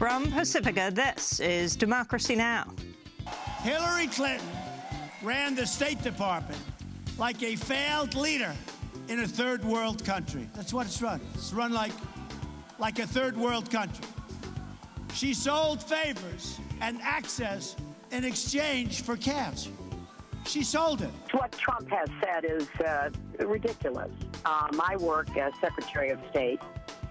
From Pacifica, this is Democracy Now! Hillary Clinton ran the State Department like a failed leader in a third world country. That's what it's run. It's run like a third world country. She sold favors and access in exchange for cash. She sold it. What Trump has said is ridiculous. My work as Secretary of State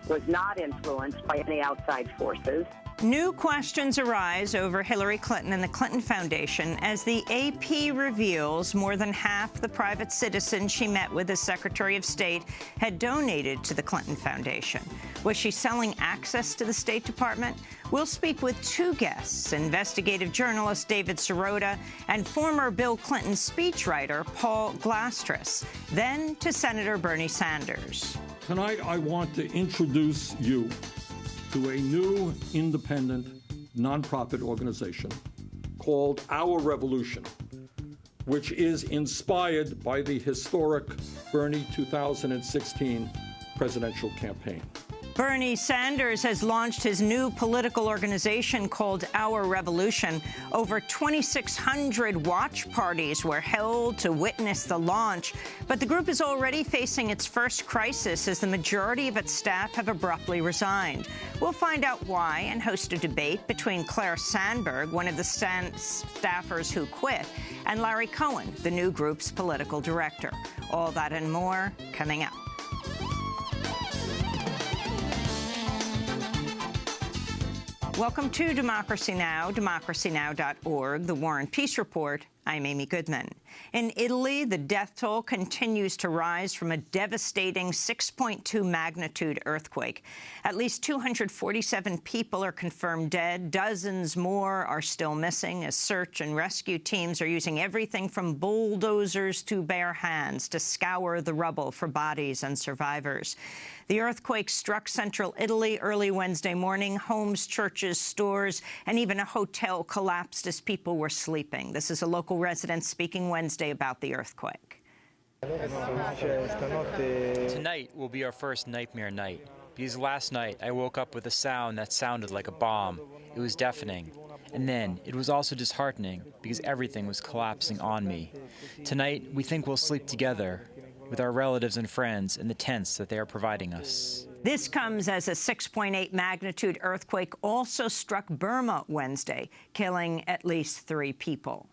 was not influenced by any outside forces. New questions arise over Hillary Clinton and the Clinton Foundation as the AP reveals more than half the private citizens she met with as Secretary of State had donated to the Clinton Foundation. Was she selling access to the State Department? We'll speak with two guests, investigative journalist David Sirota and former Bill Clinton speechwriter Paul Glastris, then to Senator Bernie Sanders. Tonight, I want to introduce you to a new independent nonprofit organization called Our Revolution, which is inspired by the historic Bernie 2016 presidential campaign. Bernie Sanders has launched his new political organization called Our Revolution. Over 2,600 watch parties were held to witness the launch, but the group is already facing its first crisis as the majority of its staff have abruptly resigned. We'll find out why and host a debate between Claire Sandberg, one of the staffers who quit, and Larry Cohen, the new group's political director. All that and more coming up. Welcome to Democracy Now!, democracynow.org, the War and Peace Report. I'm Amy Goodman. In Italy, the death toll continues to rise from a devastating 6.2 magnitude earthquake. At least 247 people are confirmed dead. Dozens more are still missing as search and rescue teams are using everything from bulldozers to bare hands to scour the rubble for bodies and survivors. The earthquake struck central Italy early Wednesday morning. Homes, churches, stores, and even a hotel collapsed as people were sleeping. This is a local resident speaking Wednesday about the earthquake. Tonight will be our first nightmare night, because last night I woke up with a sound that sounded like a bomb. It was deafening. And then it was also disheartening, because everything was collapsing on me. Tonight, we think we'll sleep together with our relatives and friends in the tents that they are providing us. This comes as a 6.8 magnitude earthquake also struck Burma Wednesday, killing at least 3 people.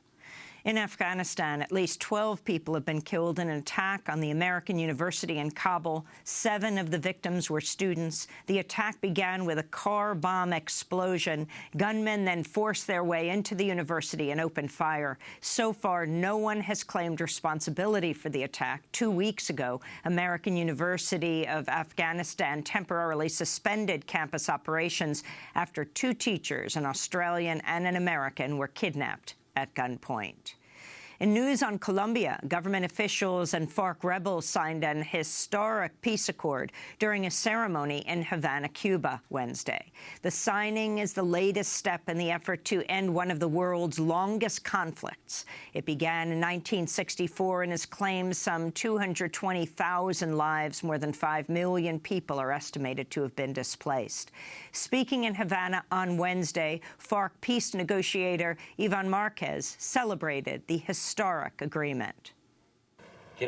In Afghanistan, at least 12 people have been killed in an attack on the American University in Kabul. 7 of the victims were students. The attack began with a car bomb explosion. Gunmen then forced their way into the university and opened fire. So far, no one has claimed responsibility for the attack. 2 weeks ago, American University of Afghanistan temporarily suspended campus operations after 2 teachers, an Australian and an American, were kidnapped at gunpoint. In news on Colombia, government officials and FARC rebels signed an historic peace accord during a ceremony in Havana, Cuba, Wednesday. The signing is the latest step in the effort to end one of the world's longest conflicts. It began in 1964 and has claimed some 220,000 lives. More than 5 million people are estimated to have been displaced. Speaking in Havana on Wednesday, FARC peace negotiator Iván Márquez celebrated the historic agreement. I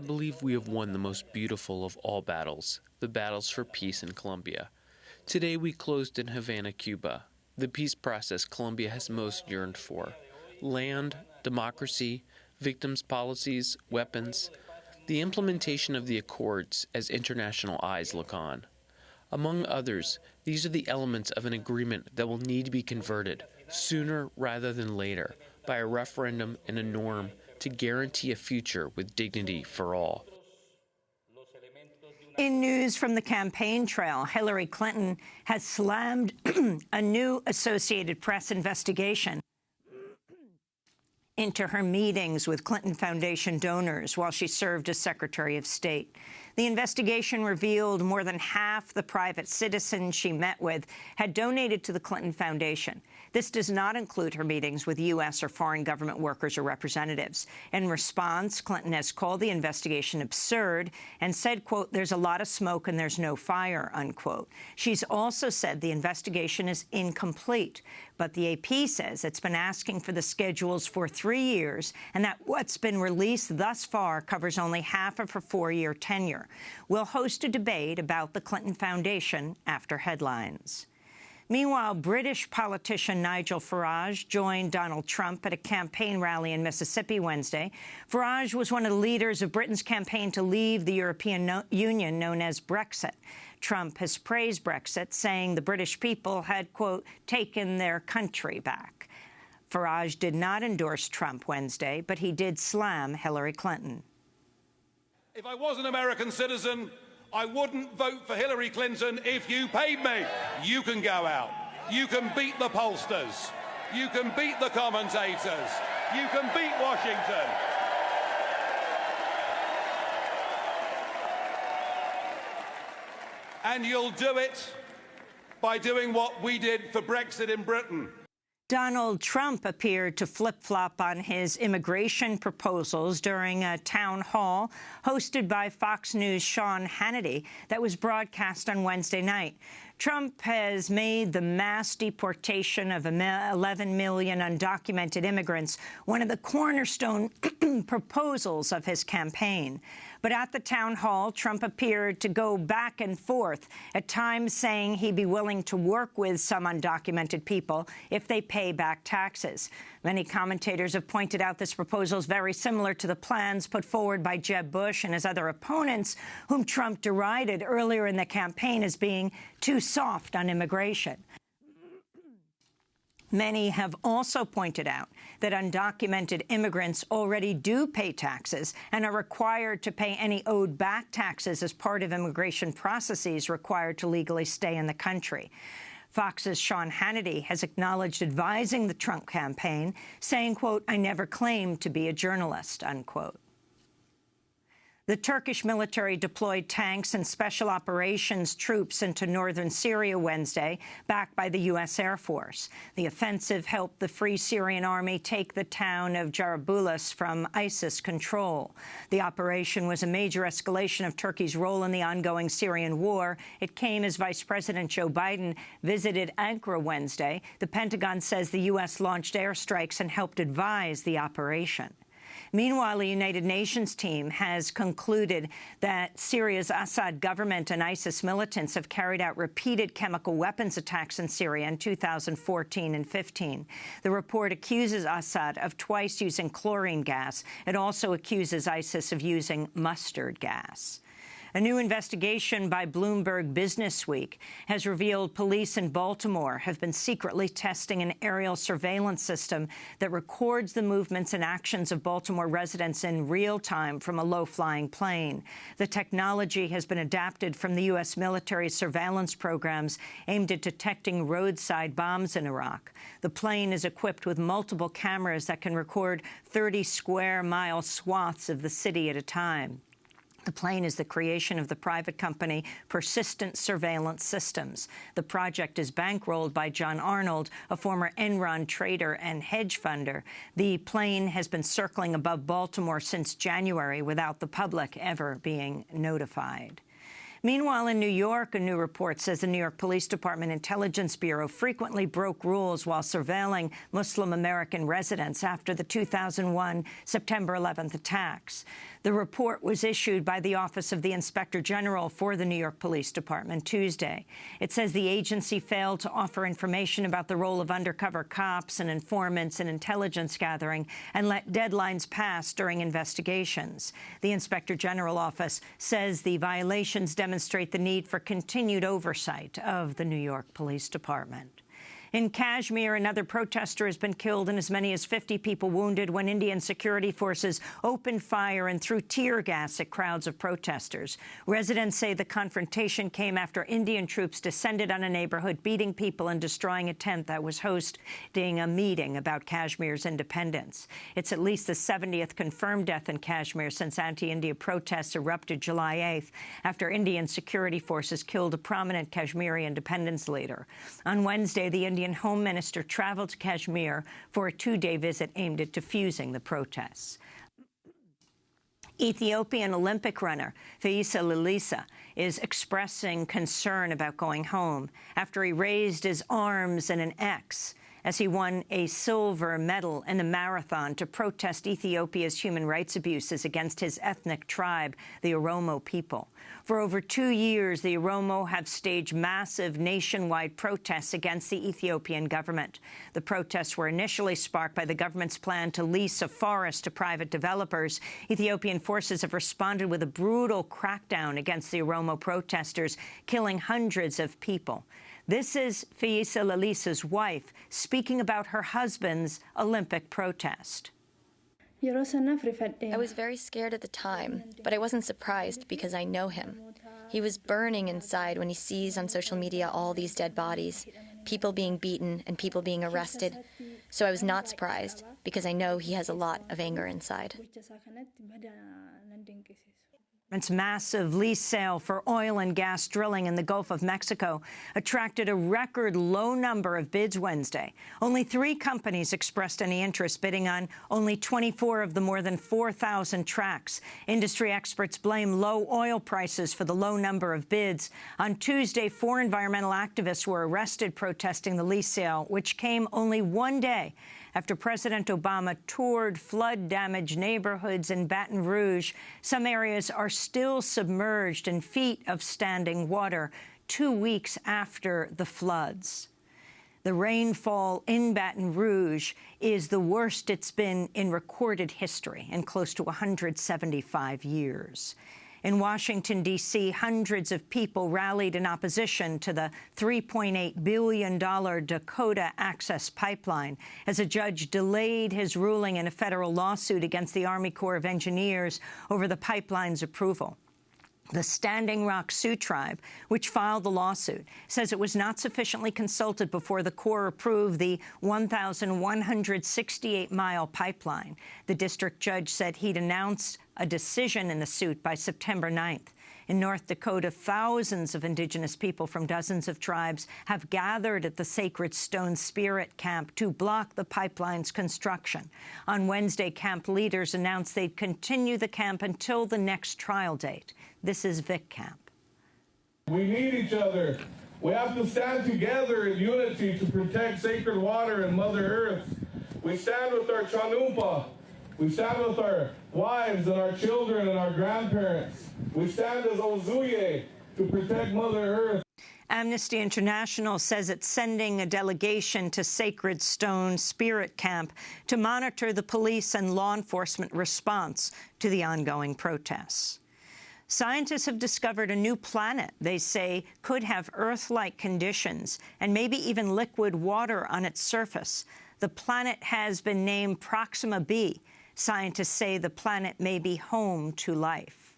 believe we have won the most beautiful of all battles, the battles for peace in Colombia. Today we closed in Havana, Cuba, the peace process Colombia has most yearned for. Land, democracy, victims' policies, weapons, the implementation of the accords as international eyes look on. Among others, these are the elements of an agreement that will need to be converted sooner rather than later by a referendum and a norm to guarantee a future with dignity for all. In news from the campaign trail, Hillary Clinton has slammed a new Associated Press investigation into her meetings with Clinton Foundation donors while she served as Secretary of State. The investigation revealed more than half the private citizens she met with had donated to the Clinton Foundation. This does not include her meetings with U.S. or foreign government workers or representatives. In response, Clinton has called the investigation absurd and said, quote, "There's a lot of smoke and there's no fire," unquote. She's also said the investigation is incomplete. But the AP says it's been asking for the schedules for 3 years and that what's been released thus far covers only half of her 4-year tenure. We'll host a debate about the Clinton Foundation after headlines. Meanwhile, British politician Nigel Farage joined Donald Trump at a campaign rally in Mississippi Wednesday. Farage was one of the leaders of Britain's campaign to leave the European Union, known as Brexit. Trump has praised Brexit, saying the British people had, quote, taken their country back. Farage did not endorse Trump Wednesday, but he did slam Hillary Clinton. If I was an American citizen, I wouldn't vote for Hillary Clinton if you paid me. You can go out. You can beat the pollsters. You can beat the commentators. You can beat Washington. And you'll do it by doing what we did for Brexit in Britain. Donald Trump appeared to flip-flop on his immigration proposals during a town hall hosted by Fox News' Sean Hannity that was broadcast on Wednesday night. Trump has made the mass deportation of 11 million undocumented immigrants one of the cornerstone proposals of his campaign. But at the town hall, Trump appeared to go back and forth, at times saying he'd be willing to work with some undocumented people if they pay back taxes. Many commentators have pointed out this proposal is very similar to the plans put forward by Jeb Bush and his other opponents, whom Trump derided earlier in the campaign as being too soft on immigration. Many have also pointed out that undocumented immigrants already do pay taxes and are required to pay any owed back taxes as part of immigration processes required to legally stay in the country. Fox's Sean Hannity has acknowledged advising the Trump campaign, saying, quote, "I never claimed to be a journalist," unquote. The Turkish military deployed tanks and special operations troops into northern Syria Wednesday, backed by the U.S. Air Force. The offensive helped the Free Syrian Army take the town of Jarablus from ISIS control. The operation was a major escalation of Turkey's role in the ongoing Syrian war. It came as Vice President Joe Biden visited Ankara Wednesday. The Pentagon says the U.S. launched airstrikes and helped advise the operation. Meanwhile, a United Nations team has concluded that Syria's Assad government and ISIS militants have carried out repeated chemical weapons attacks in Syria in 2014 and 15. The report accuses Assad of twice using chlorine gas. It also accuses ISIS of using mustard gas. A new investigation by Bloomberg Businessweek has revealed police in Baltimore have been secretly testing an aerial surveillance system that records the movements and actions of Baltimore residents in real time from a low-flying plane. The technology has been adapted from the U.S. military surveillance programs aimed at detecting roadside bombs in Iraq. The plane is equipped with multiple cameras that can record 30-square-mile swaths of the city at a time. The plane is the creation of the private company Persistent Surveillance Systems. The project is bankrolled by John Arnold, a former Enron trader and hedge funder. The plane has been circling above Baltimore since January without the public ever being notified. Meanwhile, in New York, a new report says the New York Police Department Intelligence Bureau frequently broke rules while surveilling Muslim American residents after the 2001 September 11th attacks. The report was issued by the Office of the Inspector General for the New York Police Department Tuesday. It says the agency failed to offer information about the role of undercover cops and informants in intelligence gathering and let deadlines pass during investigations. The Inspector General office says the violations demonstrate the need for continued oversight of the New York Police Department. In Kashmir, another protester has been killed and as many as 50 people wounded when Indian security forces opened fire and threw tear gas at crowds of protesters. Residents say the confrontation came after Indian troops descended on a neighborhood, beating people and destroying a tent that was hosting a meeting about Kashmir's independence. It's at least the 70th confirmed death in Kashmir since anti-India protests erupted July 8th after Indian security forces killed a prominent Kashmiri independence leader. On Wednesday, the Indian Home Minister traveled to Kashmir for a two-day visit aimed at diffusing the protests. Ethiopian Olympic runner Feyisa Lilesa is expressing concern about going home after he raised his arms in an X as he won a silver medal in the marathon to protest Ethiopia's human rights abuses against his ethnic tribe, the Oromo people. For over 2 years, the Oromo have staged massive nationwide protests against the Ethiopian government. The protests were initially sparked by the government's plan to lease a forest to private developers. Ethiopian forces have responded with a brutal crackdown against the Oromo protesters, killing hundreds of people. This is Feyisa Lilesa's wife speaking about her husband's Olympic protest. I was very scared at the time, but I wasn't surprised because I know him. He was burning inside when he sees on social media all these dead bodies, people being beaten and people being arrested. So I was not surprised because I know he has a lot of anger inside. Its massive lease sale for oil and gas drilling in the Gulf of Mexico attracted a record low number of bids Wednesday. Only 3 companies expressed any interest, bidding on only 24 of the more than 4,000 tracts. Industry experts blame low oil prices for the low number of bids. On Tuesday, 4 environmental activists were arrested protesting the lease sale, which came only 1 day after President Obama toured flood-damaged neighborhoods in Baton Rouge. Some areas are still submerged in feet of standing water 2 weeks after the floods. The rainfall in Baton Rouge is the worst it's been in recorded history in close to 175 years. In Washington, D.C., hundreds of people rallied in opposition to the $3.8 billion Dakota Access Pipeline as a judge delayed his ruling in a federal lawsuit against the Army Corps of Engineers over the pipeline's approval. The Standing Rock Sioux Tribe, which filed the lawsuit, says it was not sufficiently consulted before the Corps approved the 1,168-mile pipeline. The district judge said he'd announced a decision in the suit by September 9th. In North Dakota, thousands of indigenous people from dozens of tribes have gathered at the Sacred Stone Spirit Camp to block the pipeline's construction. On Wednesday, camp leaders announced they'd continue the camp until the next trial date. This is Vic Camp. We need each other. We have to stand together in unity to protect sacred water and Mother Earth. We stand with our Chanumpa. We stand with our wives and our children and our grandparents. We stand as Ozuye to protect Mother Earth. Amnesty International says it's sending a delegation to Sacred Stone Spirit Camp to monitor the police and law enforcement response to the ongoing protests. Scientists have discovered a new planet they say could have Earth-like conditions and maybe even liquid water on its surface. The planet has been named Proxima b. Scientists say the planet may be home to life.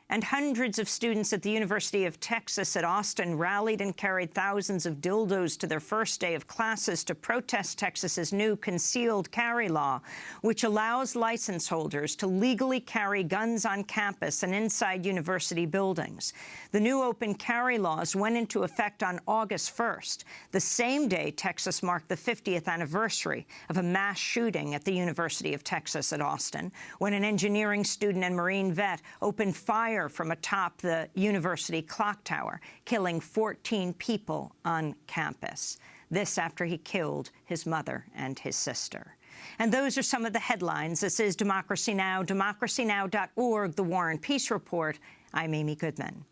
And hundreds of students at the University of Texas at Austin rallied and carried thousands of dildos to their first day of classes to protest Texas's new concealed carry law, which allows license holders to legally carry guns on campus and inside university buildings. The new open carry laws went into effect on August 1st, the same day Texas marked the 50th anniversary of a mass shooting at the University of Texas at Austin, when an engineering student and Marine vet opened fire from atop the university clock tower, killing 14 people on campus. This after he killed his mother and his sister. And those are some of the headlines. This is Democracy Now!, democracynow.org, The War and Peace Report. I'm Amy Goodman.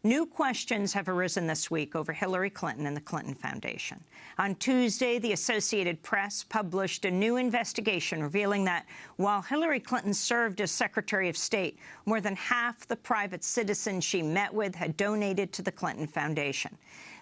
New questions have arisen this week over Hillary Clinton and the Clinton Foundation. On Tuesday, the Associated Press published a new investigation revealing that while Hillary Clinton served as Secretary of State, more than half the private citizens she met with had donated to the Clinton Foundation.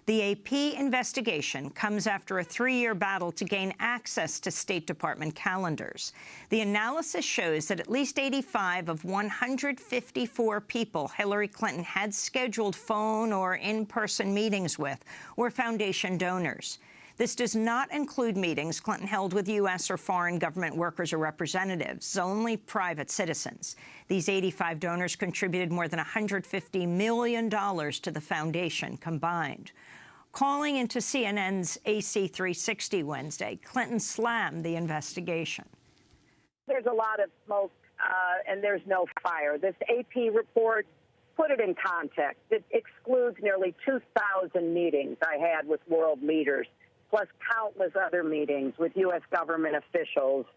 The AP investigation comes after a 3-year battle to gain access to State Department calendars. The analysis shows that at least 85 of 154 people Hillary Clinton had scheduled phone or in-person meetings with were foundation donors. This does not include meetings Clinton held with U.S. or foreign government workers or representatives, only private citizens. These 85 donors contributed more than $150 million to the foundation combined. Calling into CNN's AC 360 Wednesday, Clinton slammed the investigation. There's a lot of smoke and there's no fire. This AP report, put it in context. It excludes nearly 2,000 meetings I had with world leaders, plus countless other meetings with U.S. government officials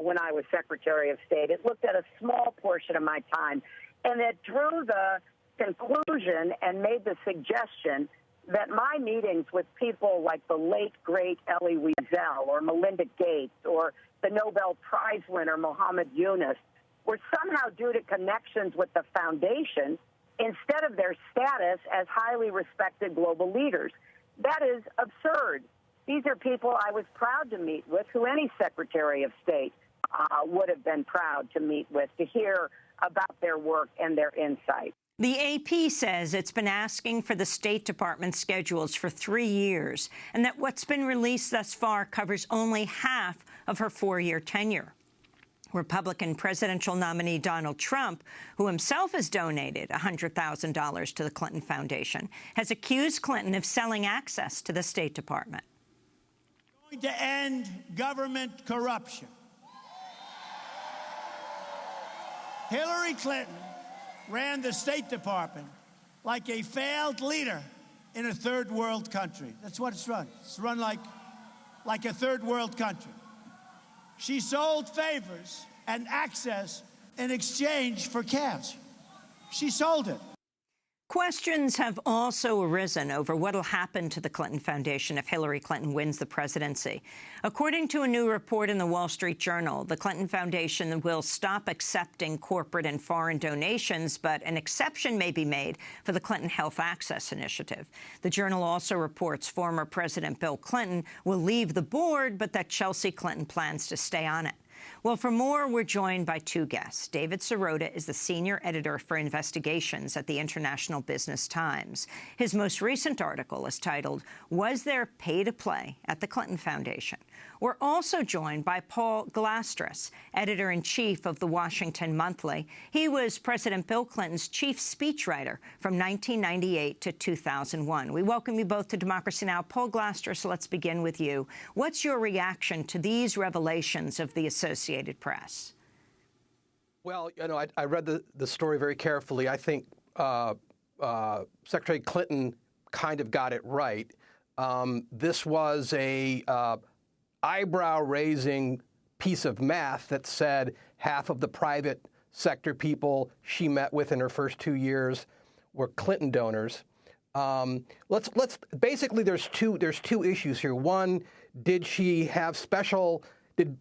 when I was Secretary of State. It looked at a small portion of my time, and it drew the conclusion and made the suggestion that my meetings with people like the late, great Elie Wiesel or Melinda Gates or the Nobel Prize winner Mohammed Yunus were somehow due to connections with the foundation instead of their status as highly respected global leaders. That is absurd. These are people I was proud to meet with, who any Secretary of State would have been proud to meet with, to hear about their work and their insight. The AP says it's been asking for the State Department schedules for 3 years, and that what's been released thus far covers only half of her 4-year tenure. Republican presidential nominee Donald Trump, who himself has donated $100,000 to the Clinton Foundation, has accused Clinton of selling access to the State Department. We're going to end government corruption. Hillary Clinton ran the State Department like a failed leader in a third world country. That's what it's run. It's run like a third world country. She sold favors and access in exchange for cash. She sold it. Questions have also arisen over what will happen to the Clinton Foundation if Hillary Clinton wins the presidency. According to a new report in the Wall Street Journal, the Clinton Foundation will stop accepting corporate and foreign donations, but an exception may be made for the Clinton Health Access Initiative. The Journal also reports former President Bill Clinton will leave the board, but that Chelsea Clinton plans to stay on it. Well, for more, we're joined by two guests. David Sirota is the senior editor for investigations at the International Business Times. His most recent article is titled, "Was There Pay to Play at the Clinton Foundation?" We're also joined by Paul Glastras, editor-in-chief of the Washington Monthly. He was President Bill Clinton's chief speechwriter from 1998 to 2001. We welcome you both to Democracy Now! Paul Glastras, let's begin with you. What's your reaction to these revelations of the Associated Press? Well, you know, I read the story very carefully. I think Secretary Clinton kind of got it right. This was a eyebrow-raising piece of math that said half of the private sector people she met with in her first 2 years were Clinton donors. Basically, there's two issues here. One, did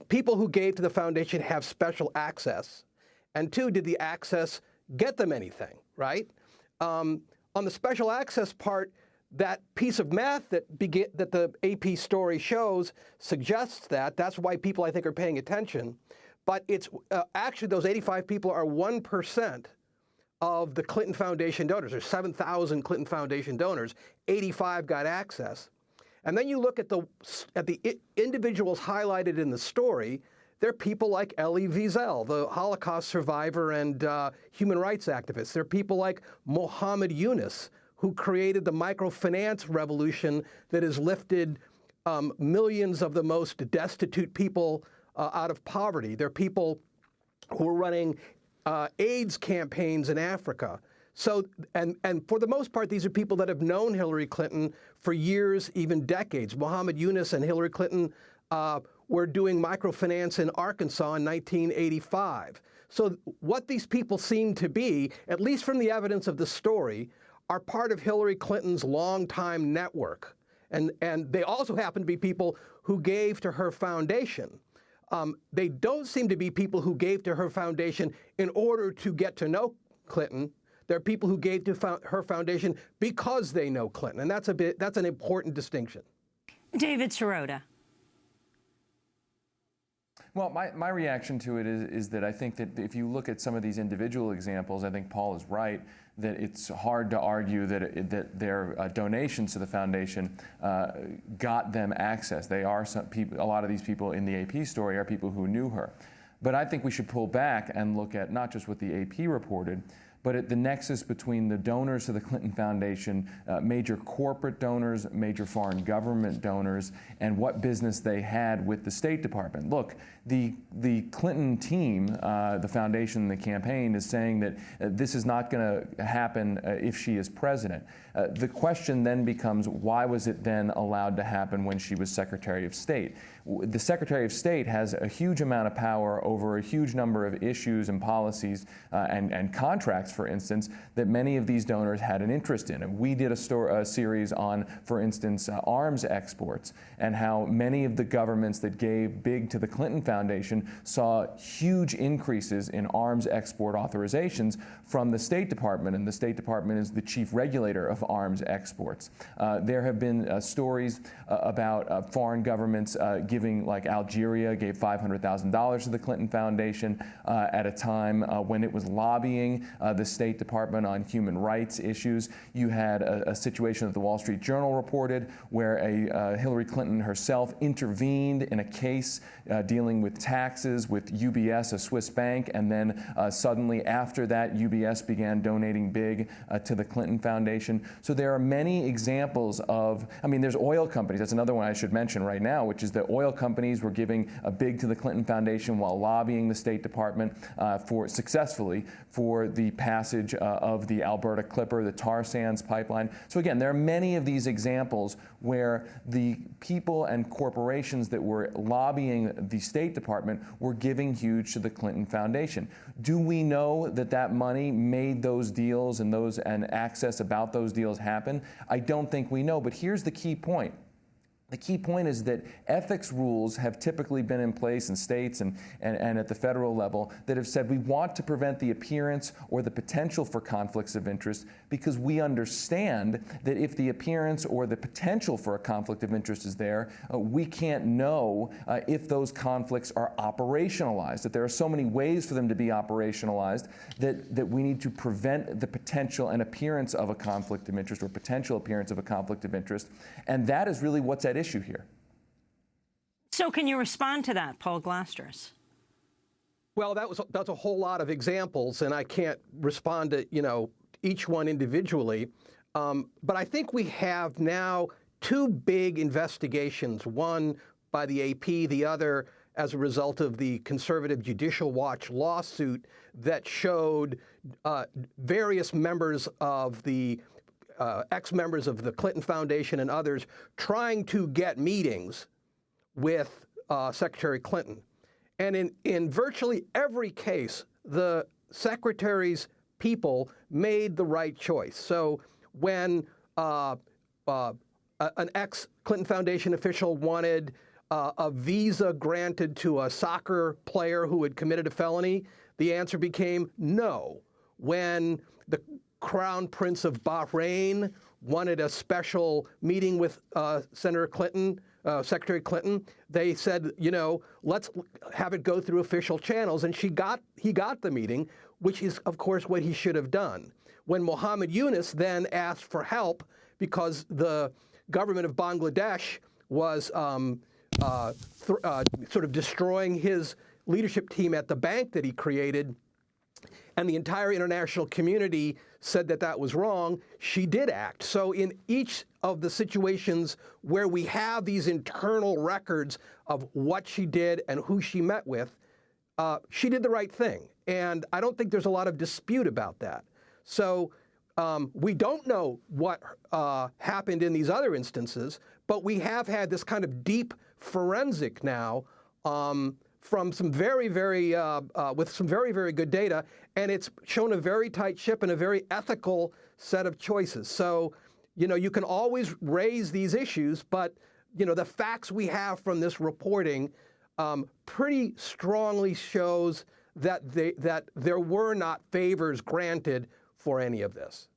people who gave to the foundation have special access? And two, did the access get them anything, right? On the special access part, that piece of math that the AP story shows suggests that. That's why people, I think, are paying attention. But it's actually those 85 people are 1% of the Clinton Foundation donors. There's 7,000 Clinton Foundation donors. 85 got access. And then you look at the individuals highlighted in the story. They're people like Elie Wiesel, the Holocaust survivor and human rights activist. They're people like Mohammed Yunus, who created the microfinance revolution that has lifted millions of the most destitute people out of poverty. They're people who are running AIDS campaigns in Africa. So, and for the most part, these are people that have known Hillary Clinton for years, even decades. Mohammed Yunus and Hillary Clinton were doing microfinance in Arkansas in 1985. So what these people seem to be, at least from the evidence of the story, are part of Hillary Clinton's longtime network. And they also happen to be people who gave to her foundation. They don't seem to be people who gave to her foundation in order to get to know Clinton. There are people who gave to her foundation because they know Clinton, and that's an important distinction. David Sirota. Well, my reaction to it is that I think that if you look at some of these individual examples, I think Paul is right that it's hard to argue that their donations to the foundation got them access. They are some people. A lot of these people in the AP story are people who knew her. But I think we should pull back and look at not just what the AP reported, but at the nexus between the donors to the Clinton Foundation, major corporate donors, major foreign government donors, and what business they had with the State Department. Look, the Clinton team, the foundation and the campaign, is saying that this is not going to happen if she is president. The question then becomes, why was it then allowed to happen when she was Secretary of State? The Secretary of State has a huge amount of power over a huge number of issues and policies and contracts, for instance, that many of these donors had an interest in. And we did a series on, for instance, arms exports and how many of the governments that gave big to the Clinton Foundation saw huge increases in arms export authorizations from the State Department, and the State Department is the chief regulator of arms exports. There have been stories about foreign governments giving, like Algeria gave $500,000 to the Clinton Foundation at a time when it was lobbying the State Department on human rights issues. You had a situation that the Wall Street Journal reported where Hillary Clinton herself intervened in a case dealing with taxes with UBS, a Swiss bank, and then suddenly after that, UBS began donating big to the Clinton Foundation. So there are many examples of, I mean, there's oil companies. That's another one I should mention right now, which is that oil companies were giving a big to the Clinton Foundation while lobbying the State Department successfully for the passage of the Alberta Clipper, the tar sands pipeline. So again, there are many of these examples where the people and corporations that were lobbying the State Department were giving huge to the Clinton Foundation. Do we know that that money made those deals and access about those deals happen? I don't think we know, but here's the key point. The key point is that ethics rules have typically been in place in states and at the federal level that have said we want to prevent the appearance or the potential for conflicts of interest because we understand that if the appearance or the potential for a conflict of interest is there, we can't know if those conflicts are operationalized, that there are so many ways for them to be operationalized that we need to prevent the potential and appearance of a conflict of interest or potential appearance of a conflict of interest. And that is really what's at issue here. So can you respond to that, Paul Glasters? Well, that's a whole lot of examples, and I can't respond to, each one individually. But I think we have now two big investigations, one by the AP, the other as a result of the Conservative Judicial Watch lawsuit that showed various members of the ex-members of the Clinton Foundation and others trying to get meetings with Secretary Clinton. And in virtually every case, the Secretary's people made the right choice. So when an ex-Clinton Foundation official wanted a visa granted to a soccer player who had committed a felony, the answer became no. When the Crown Prince of Bahrain wanted a special meeting with Senator Clinton, Secretary Clinton, they said, let's have it go through official channels, and he got the meeting, which is, of course, what he should have done. When Mohammed Yunus then asked for help because the government of Bangladesh was sort of destroying his leadership team at the bank that he created, and the entire international community said that that was wrong, she did act. So in each of the situations where we have these internal records of what she did and who she met with, she did the right thing. And I don't think there's a lot of dispute about that. So we don't know what happened in these other instances, but we have had this kind of deep forensic now from some very, very, with some very, very good data, and it's shown a very tight ship and a very ethical set of choices. So, you can always raise these issues, but, the facts we have from this reporting pretty strongly shows that there were not favors granted for any of this.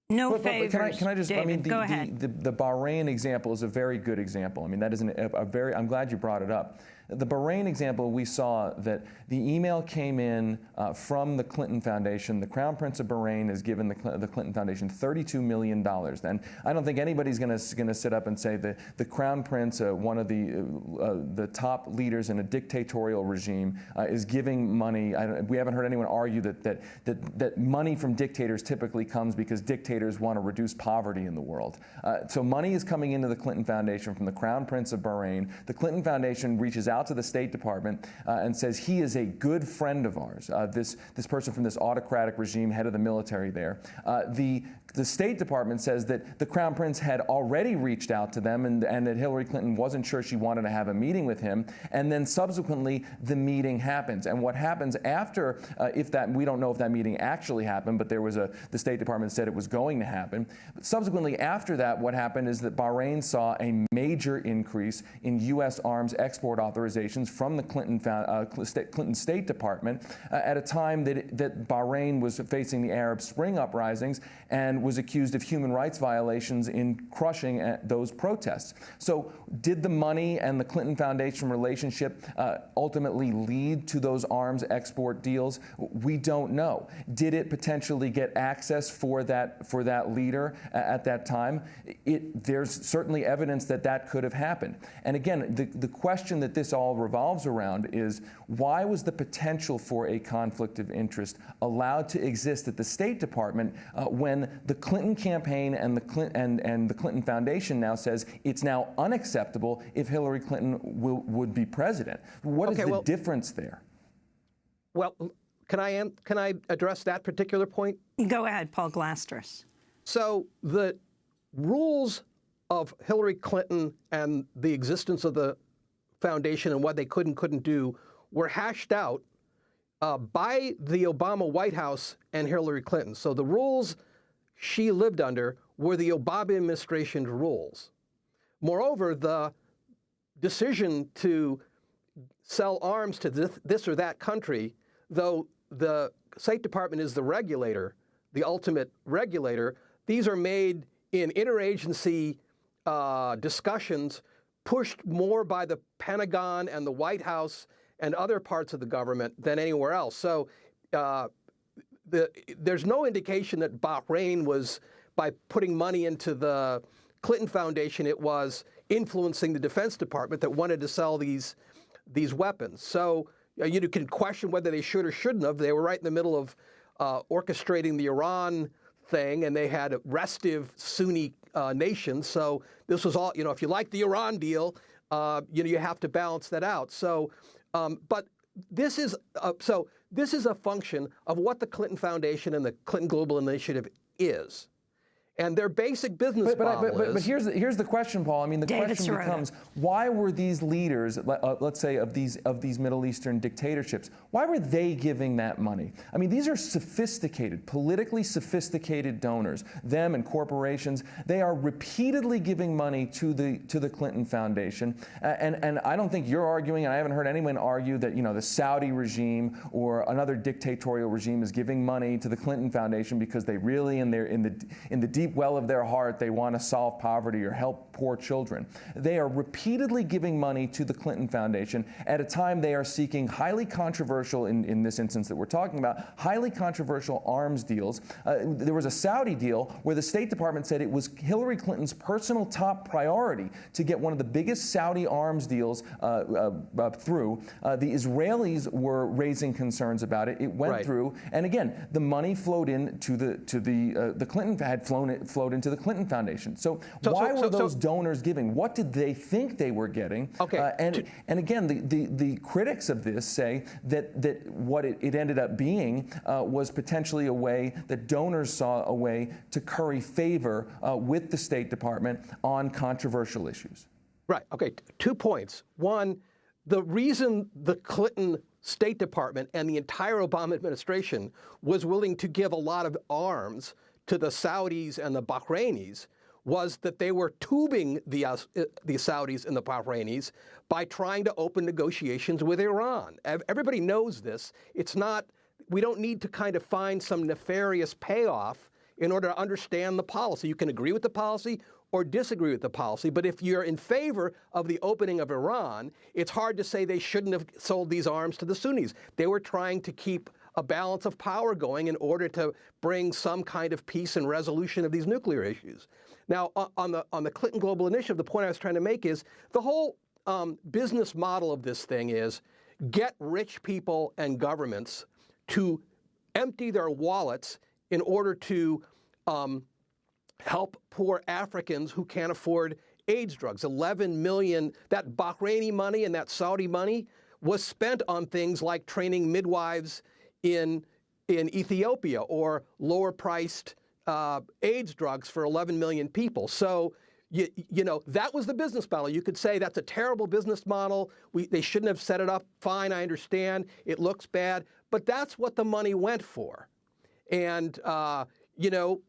No But favors. can I just? David, I mean, go ahead. the Bahrain example is a very good example. I mean, that is a very. I'm glad you brought it up. The Bahrain example, we saw that the email came in from the Clinton Foundation. The Crown Prince of Bahrain has given the Clinton Foundation $32 million. And I don't think anybody's going to sit up and say that the Crown Prince, one of the top leaders in a dictatorial regime, is giving money. We haven't heard anyone argue that money from dictators typically comes because dictators want to reduce poverty in the world. So money is coming into the Clinton Foundation from the Crown Prince of Bahrain. The Clinton Foundation reaches out to the State Department and says he is a good friend of ours, this person from this autocratic regime, head of the military there. The State Department says that the Crown Prince had already reached out to them and that Hillary Clinton wasn't sure she wanted to have a meeting with him. And then subsequently, the meeting happens. And what happens after, we don't know if that meeting actually happened, but the State Department said it was going to happen. But subsequently, after that, what happened is that Bahrain saw a major increase in U.S. arms export authorizations from the Clinton State Department at a time that Bahrain was facing the Arab Spring uprisings and was accused of human rights violations in crushing those protests. So did the money and the Clinton Foundation relationship ultimately lead to those arms export deals? We don't know. Did it potentially get access for that leader at that time? There's certainly evidence that could have happened. And again, the question that this all revolves around is, why was the potential for a conflict of interest allowed to exist at the State Department when the Clinton campaign and the Clinton Foundation now says it's now unacceptable if Hillary Clinton would be president? What is the difference there? Well, can I address that particular point? Go ahead, Paul Glastris. So the rules of Hillary Clinton and the existence of the foundation and what they could and couldn't do were hashed out by the Obama White House and Hillary Clinton. So the rules she lived under were the Obama administration's rules. Moreover, the decision to sell arms to this or that country, though the State Department is the regulator, the ultimate regulator, these are made in interagency discussions pushed more by the Pentagon and the White House and other parts of the government than anywhere else. So there's no indication that Bahrain was, by putting money into the Clinton Foundation, it was influencing the Defense Department that wanted to sell these weapons. So you can question whether they should or shouldn't have. They were right in the middle of orchestrating the Iran thing, and they had restive Sunni nations. So this was all, if you like the Iran deal, you have to balance that out. So, but this is a function of what the Clinton Foundation and the Clinton Global Initiative is. And their basic business model is... But here's the question, Paul. I mean, the question becomes, why were these leaders, let's say, of these Middle Eastern dictatorships, why were they giving that money? I mean, these are sophisticated, politically sophisticated donors, them and corporations. They are repeatedly giving money to the Clinton Foundation. And I don't think you're arguing, and I haven't heard anyone argue that, the Saudi regime or another dictatorial regime is giving money to the Clinton Foundation because they really, in the deep well of their heart, they want to solve poverty or help poor children. They are repeatedly giving money to the Clinton Foundation at a time they are seeking highly controversial, in this instance that we're talking about, highly controversial arms deals. There was a Saudi deal where the State Department said it was Hillary Clinton's personal top priority to get one of the biggest Saudi arms deals through. The Israelis were raising concerns about it. It went through, and again, the money flowed in to the Clinton had flowed into the Clinton Foundation. So why were those donors giving? What did they think they were getting? Okay. And again, the critics of this say that what it ended up being was potentially a way that donors saw a way to curry favor with the State Department on controversial issues. Right. Okay. 2 points. One, the reason the Clinton State Department and the entire Obama administration was willing to give a lot of arms to the Saudis and the Bahrainis was that they were tubing the Saudis and the Bahrainis by trying to open negotiations with Iran. Everybody knows this. It's not we don't need to kind of find some nefarious payoff in order to understand the policy. You can agree with the policy or disagree with the policy, but if you're in favor of the opening of Iran, it's hard to say they shouldn't have sold these arms to the Sunnis. They were trying to keep a balance of power going in order to bring some kind of peace and resolution of these nuclear issues. Now, on the Clinton Global Initiative, the point I was trying to make is the whole business model of this thing is get rich people and governments to empty their wallets in order to help poor Africans who can't afford AIDS drugs. 11 million, that Bahraini money and that Saudi money was spent on things like training midwives in Ethiopia or lower-priced AIDS drugs for 11 million people. So, you know, that was the business model. You could say that's a terrible business model. They shouldn't have set it up. Fine, I understand. It looks bad. But that's what the money went for. And, you know,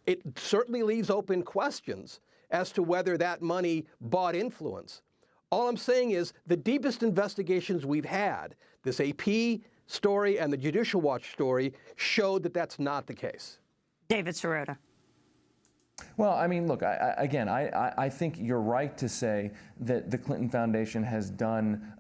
it certainly leaves open questions as to whether that money bought influence. All I'm saying is the deepest investigations we've had, this AP story and the Judicial Watch story, showed that that's not the case. David Sirota. Well, I mean, look, I think you're right to say that the Clinton Foundation has done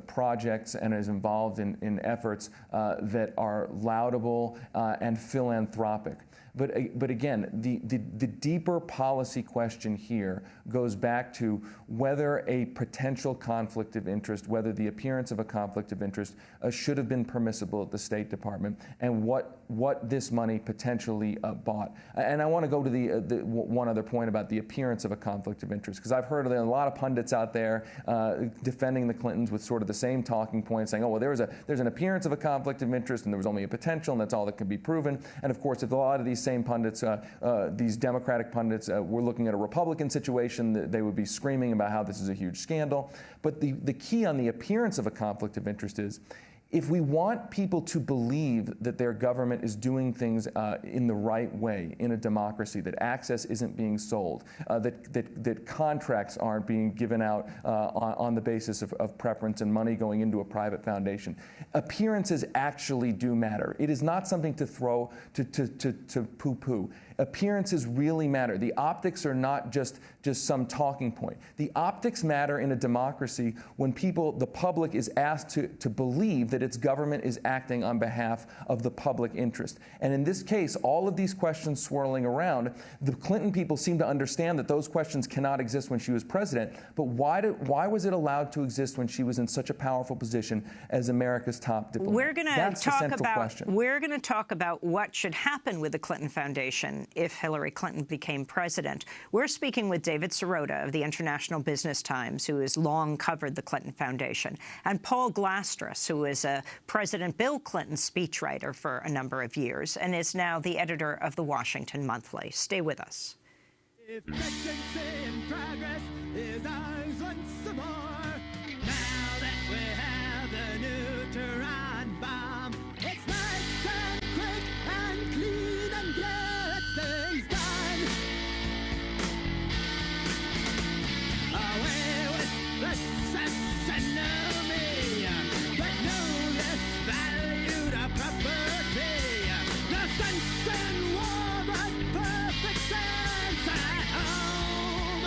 projects and is involved in efforts that are laudable and philanthropic. But again, the deeper policy question here goes back to whether a potential conflict of interest, whether the appearance of a conflict of interest should have been permissible at the State Department, and what this money potentially bought. And I want to go to the one other point about the appearance of a conflict of interest, because I've heard a lot of pundits out there defending the Clintons with sort of the same talking points, saying, oh, well, there's an appearance of a conflict of interest, and there was only a potential, and that's all that can be proven. And of course, if a lot of these same pundits, these Democratic pundits, were looking at a Republican situation, they would be screaming about how this is a huge scandal. But the key on the appearance of a conflict of interest is, if we want people to believe that their government is doing things in the right way in a democracy, that access isn't being sold, that contracts aren't being given out on the basis of preference and money going into a private foundation, appearances actually do matter. It is not something to throw to poo-poo. Appearances really matter. The optics are not just some talking point. The optics matter in a democracy when the public is asked to believe that its government is acting on behalf of the public interest. And in this case, all of these questions swirling around, the Clinton people seem to understand that those questions cannot exist when she was president, but why was it allowed to exist when she was in such a powerful position as America's top diplomat? We're going to talk about what should happen with the Clinton Foundation if Hillary Clinton became president. We're speaking with David Sirota of the International Business Times, who has long covered the Clinton Foundation, and Paul Glastras, who is a President Bill Clinton speechwriter for a number of years and is now the editor of the Washington Monthly. Stay with us. Efficiency and progress is ours once more. Now that we have the neutron bomb, it's nice and quick and clean and get things done. Away with the enemy, but no less valued a property. No sense in war, but perfect sense at home.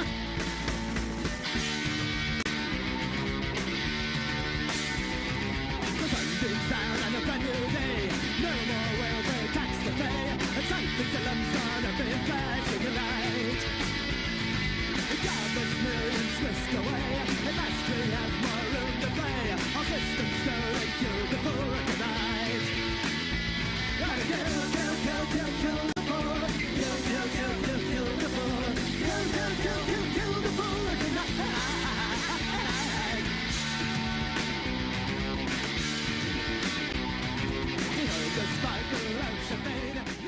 The sun beams down on a brand new day. No more welfare tax to pay. And something Salem's gonna be flashing a light. The jobless millions whisked away. At last we have more room to play. Our systems go and kill the poor tonight. Gotta kill the poor. Kill the poor. Kill the poor tonight.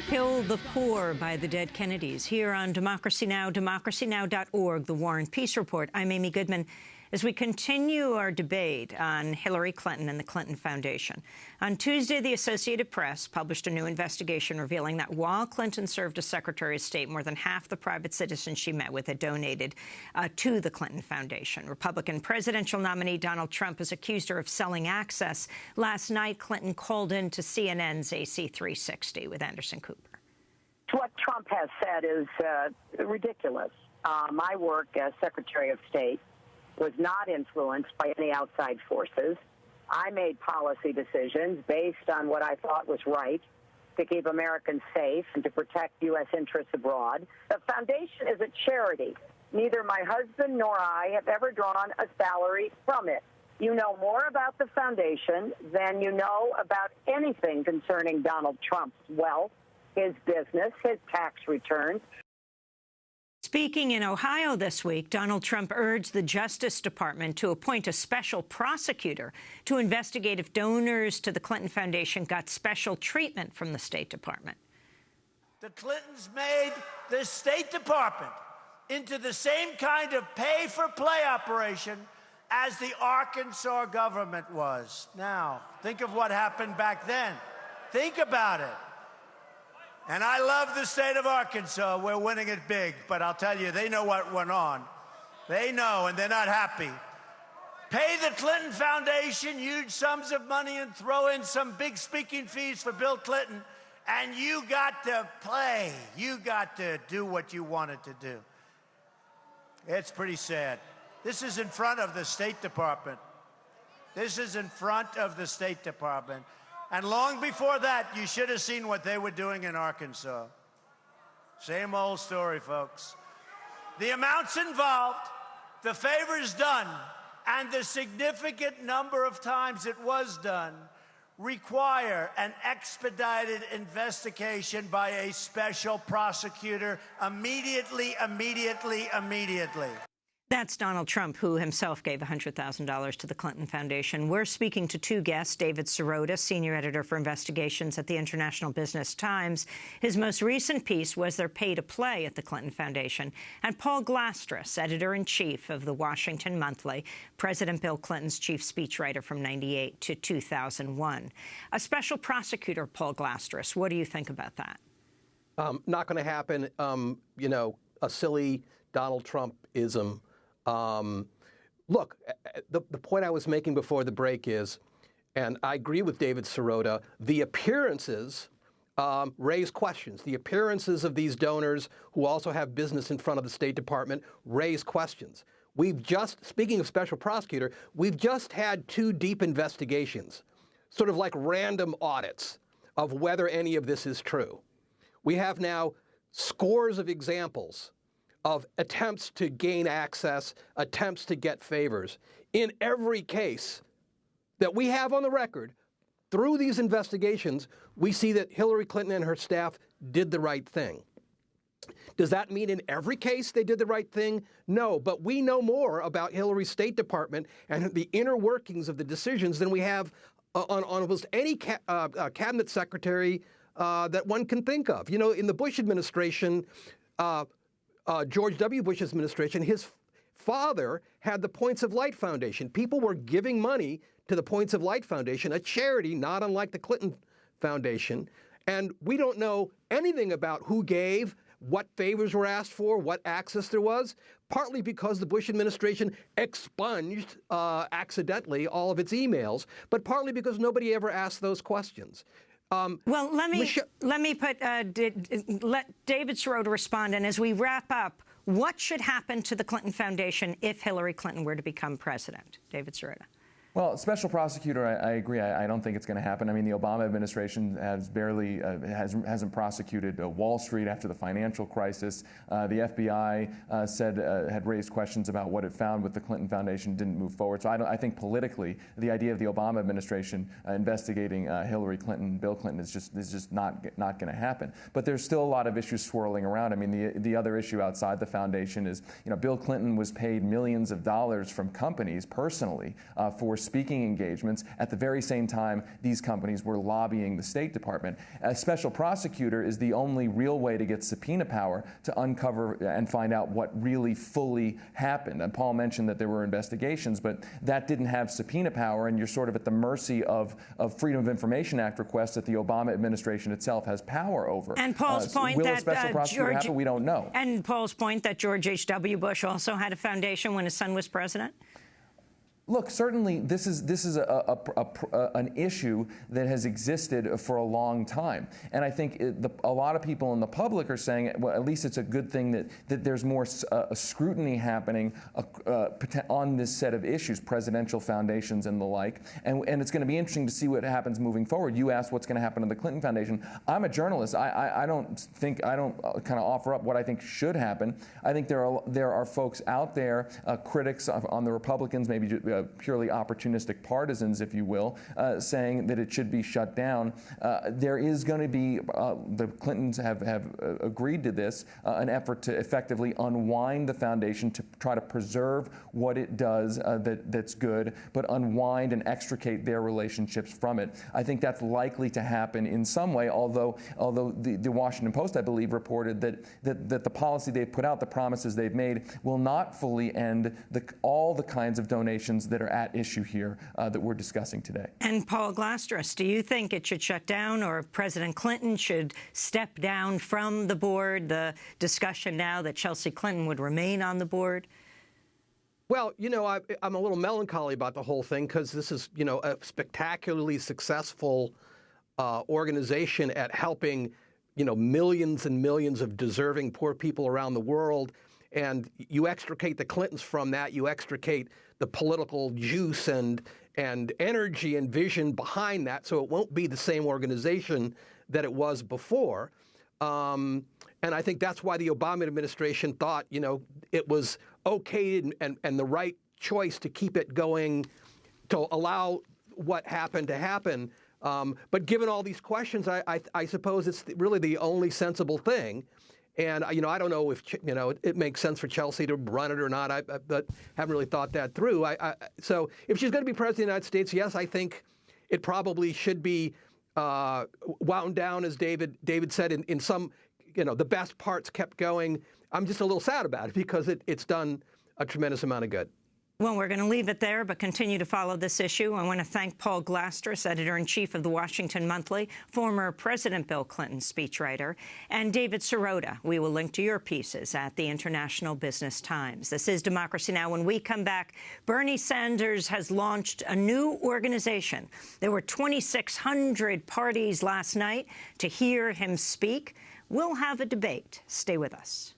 Kill the Poor by the Dead Kennedys, here on Democracy Now!, democracynow.org, The War and Peace Report. I'm Amy Goodman. as we continue our debate on Hillary Clinton and the Clinton Foundation. On Tuesday, the Associated Press published a new investigation revealing that while Clinton served as Secretary of State, more than half the private citizens she met with had donated to the Clinton Foundation. Republican presidential nominee Donald Trump has accused her of selling access. Last night, Clinton called in to CNN's AC 360 with Anderson Cooper. What Trump has said is ridiculous. My work as Secretary of State was not influenced by any outside forces. I made policy decisions based on what I thought was right to keep Americans safe and to protect U.S. interests abroad. The foundation is a charity. Neither my husband nor I have ever drawn a salary from it. You know more about the foundation than you know about anything concerning Donald Trump's wealth, his business, his tax returns. Speaking in Ohio this week, Donald Trump urged the Justice Department to appoint a special prosecutor to investigate if donors to the Clinton Foundation got special treatment from the State Department. The Clintons made the State Department into the same kind of pay-for-play operation as the Arkansas government was. Now, think of what happened back then. Think about it. And I love the state of Arkansas. We're winning it big. But I'll tell you, they know what went on. They know, and they're not happy. Pay the Clinton Foundation huge sums of money and throw in some big speaking fees for Bill Clinton, and you got to play. You got to do what you wanted to do. It's pretty sad. This is in front of the State Department. This is in front of the State Department. And long before that, you should have seen what they were doing in Arkansas. Same old story, folks. The amounts involved, the favors done, and the significant number of times it was done require an expedited investigation by a special prosecutor immediately. That's Donald Trump, who himself gave $100,000 to the Clinton Foundation. We're speaking to two guests, David Sirota, senior editor for investigations at the International Business Times. His most recent piece was their pay-to-play at the Clinton Foundation. And Paul Glastras, editor-in-chief of the Washington Monthly, President Bill Clinton's chief speechwriter from 1998 to 2001. A special prosecutor, Paul Glastras, what do you think about that? Not going to happen. You know, a silly Donald Trump-ism. Look, the point I was making before the break is, and I agree with David Sirota, the appearances raise questions. The appearances of these donors who also have business in front of the State Department raise questions. We've just, speaking of special prosecutor, we've just had two deep investigations, sort of like random audits of whether any of this is true. We have now scores of examples of attempts to gain access, attempts to get favors. In every case that we have on the record, through these investigations, we see that Hillary Clinton and her staff did the right thing. Does that mean in every case they did the right thing? No, but we know more about Hillary's State Department and the inner workings of the decisions than we have on almost any cabinet secretary that one can think of. You know, in the Bush administration, George W. Bush's administration, his father had the Points of Light Foundation. People were giving money to the Points of Light Foundation, a charity not unlike the Clinton Foundation. And we don't know anything about who gave, what favors were asked for, what access there was, partly because the Bush administration expunged accidentally all of its emails, but partly because nobody ever asked those questions. Well, let me let David Sirota respond. And as we wrap up, what should happen to the Clinton Foundation if Hillary Clinton were to become president? David Sirota. Well, special prosecutor, I agree. I don't think it's going to happen. I mean, the Obama administration has barely hasn't prosecuted Wall Street after the financial crisis. The FBI said had raised questions about what it found with the Clinton Foundation, didn't move forward. So I think politically, the idea of the Obama administration investigating Hillary Clinton, Bill Clinton, is just not going to happen. But there's still a lot of issues swirling around. I mean, the other issue outside the foundation is, you know, Bill Clinton was paid millions of dollars from companies personally for speaking engagements. At the very same time, these companies were lobbying the State Department. A special prosecutor is the only real way to get subpoena power to uncover and find out what really fully happened. And Paul mentioned that there were investigations, but that didn't have subpoena power, and you're sort of at the mercy of Freedom of Information Act requests that the Obama administration itself has power over. And Paul's point will that a special prosecutor happen? We don't know. And Paul's point that George H.W. Bush also had a foundation when his son was president? Look, certainly this is an issue that has existed for a long time, and I think a lot of people in the public are saying, well, at least it's a good thing that there's more scrutiny happening on this set of issues, presidential foundations and the like, and it's going to be interesting to see what happens moving forward. You asked what's going to happen to the Clinton Foundation. I'm a journalist. I don't kind of offer up what I think should happen. I think there are folks out there, critics on the Republicans, maybe purely opportunistic partisans, if you will, saying that it should be shut down. There is going to be, the Clintons have agreed to this, an effort to effectively unwind the foundation to try to preserve what it does that's good, but unwind and extricate their relationships from it. I think that's likely to happen in some way, although the Washington Post, I believe, reported that the policy they've put out, the promises they've made, will not fully end all the kinds of donations that are at issue here that we're discussing today. And Paul Glastras, do you think it should shut down, or President Clinton should step down from the board? The discussion now that Chelsea Clinton would remain on the board? Well, I'm a little melancholy about the whole thing because this is, a spectacularly successful organization at helping, millions and millions of deserving poor people around the world. And you extricate the Clintons from that, you extricate the political juice and energy and vision behind that, so it won't be the same organization that it was before. And I think that's why the Obama administration thought, it was okay and the right choice to keep it going, to allow what happened to happen. But given all these questions, I suppose it's really the only sensible thing. And, I don't know if, it makes sense for Chelsea to run it or not. But haven't really thought that through. So if she's going to be president of the United States, yes, I think it probably should be wound down, as David said, in some, the best parts kept going. I'm just a little sad about it because it's done a tremendous amount of good. Well, we're going to leave it there, but continue to follow this issue. I want to thank Paul Glastras, editor-in-chief of the Washington Monthly, former President Bill Clinton speechwriter, and David Sirota. We will link to your pieces at the International Business Times. This is Democracy Now! When we come back, Bernie Sanders has launched a new organization. There were 2,600 parties last night to hear him speak. We'll have a debate. Stay with us.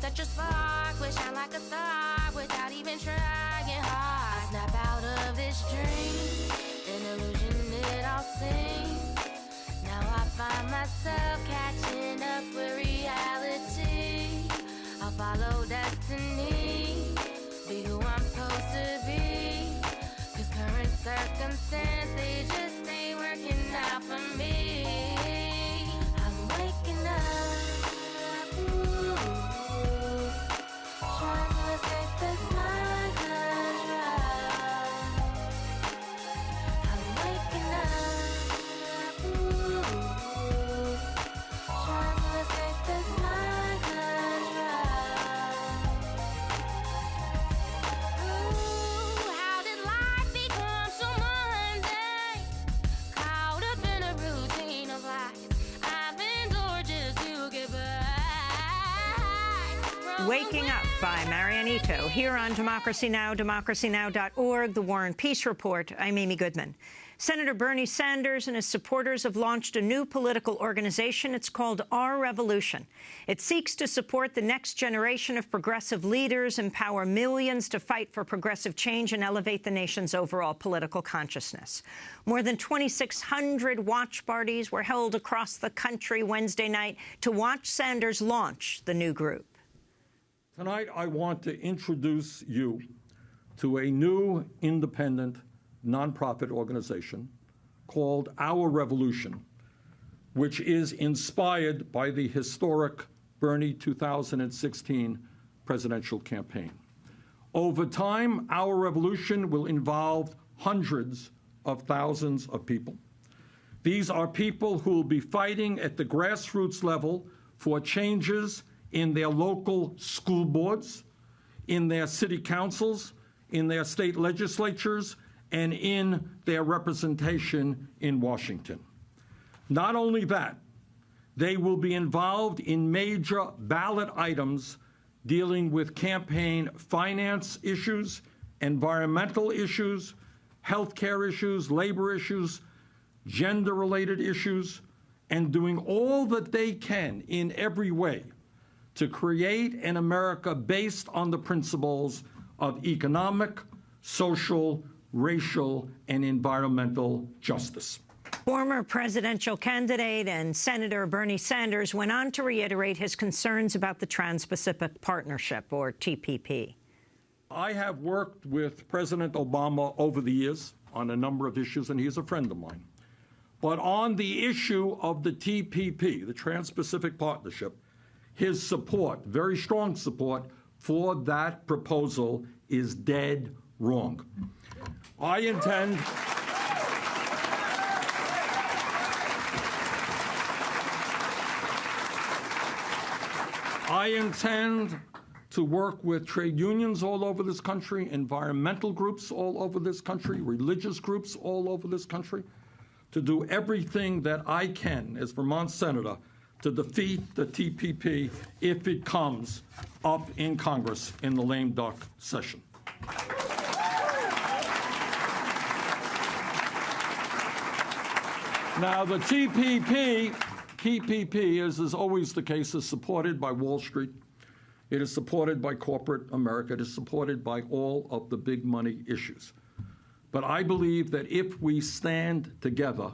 Such a spark, wish I like a star without even trying hard. I snap out of this dream, an illusion it all seems. Now I find myself catching up with reality. I'll follow destiny, be who I'm supposed to be. 'Cause current circumstance, they just ain't working out for me. I'm waking up. Trying to escape this mind control. Waking Up by Marianito here on Democracy Now!, democracynow.org, The War and Peace Report. I'm Amy Goodman. Senator Bernie Sanders and his supporters have launched a new political organization. It's called Our Revolution. It seeks to support the next generation of progressive leaders, empower millions to fight for progressive change, and elevate the nation's overall political consciousness. More than 2,600 watch parties were held across the country Wednesday night to watch Sanders launch the new group. Tonight, I want to introduce you to a new independent nonprofit organization called Our Revolution, which is inspired by the historic Bernie 2016 presidential campaign. Over time, Our Revolution will involve hundreds of thousands of people. These are people who will be fighting at the grassroots level for changes in their local school boards, in their city councils, in their state legislatures, and in their representation in Washington. Not only that, they will be involved in major ballot items dealing with campaign finance issues, environmental issues, healthcare issues, labor issues, gender-related issues, and doing all that they can in every way to create an America based on the principles of economic, social, racial, and environmental justice. Former presidential candidate and Senator Bernie Sanders went on to reiterate his concerns about the Trans-Pacific Partnership, or TPP. I have worked with President Obama over the years on a number of issues, and he's a friend of mine. But on the issue of the TPP, the Trans-Pacific Partnership, his support, very strong support, for that proposal is dead wrong. I intend to work with trade unions all over this country, environmental groups all over this country, religious groups all over this country, to do everything that I can as Vermont Senator to defeat the TPP if it comes up in Congress in the lame duck session. Now, the TPP, as is always the case, is supported by Wall Street. It is supported by corporate America. It is supported by all of the big money issues. But I believe that if we stand together,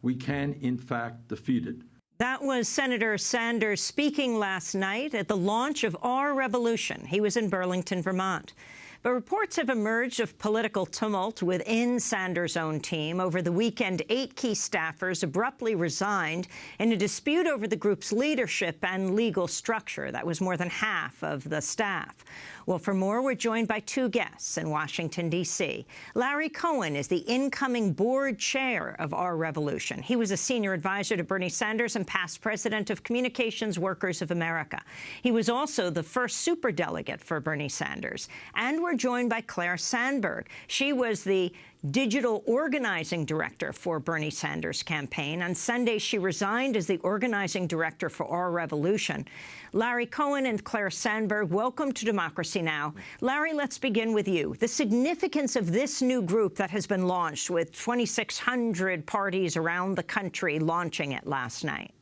we can, in fact, defeat it. That was Senator Sanders speaking last night at the launch of Our Revolution. He was in Burlington, Vermont. But reports have emerged of political tumult within Sanders' own team. Over the weekend, 8 key staffers abruptly resigned in a dispute over the group's leadership and legal structure. That was more than half of the staff. Well, for more, we're joined by 2 guests in Washington, D.C. Larry Cohen is the incoming board chair of Our Revolution. He was a senior advisor to Bernie Sanders and past president of Communications Workers of America. He was also the first superdelegate for Bernie Sanders. And we're joined by Claire Sandberg. She was the digital organizing director for Bernie Sanders' campaign. On Sunday, she resigned as the organizing director for Our Revolution. Larry Cohen and Claire Sandberg, welcome to Democracy Now! Larry, let's begin with you. The significance of this new group that has been launched with 2,600 parties around the country launching it last night.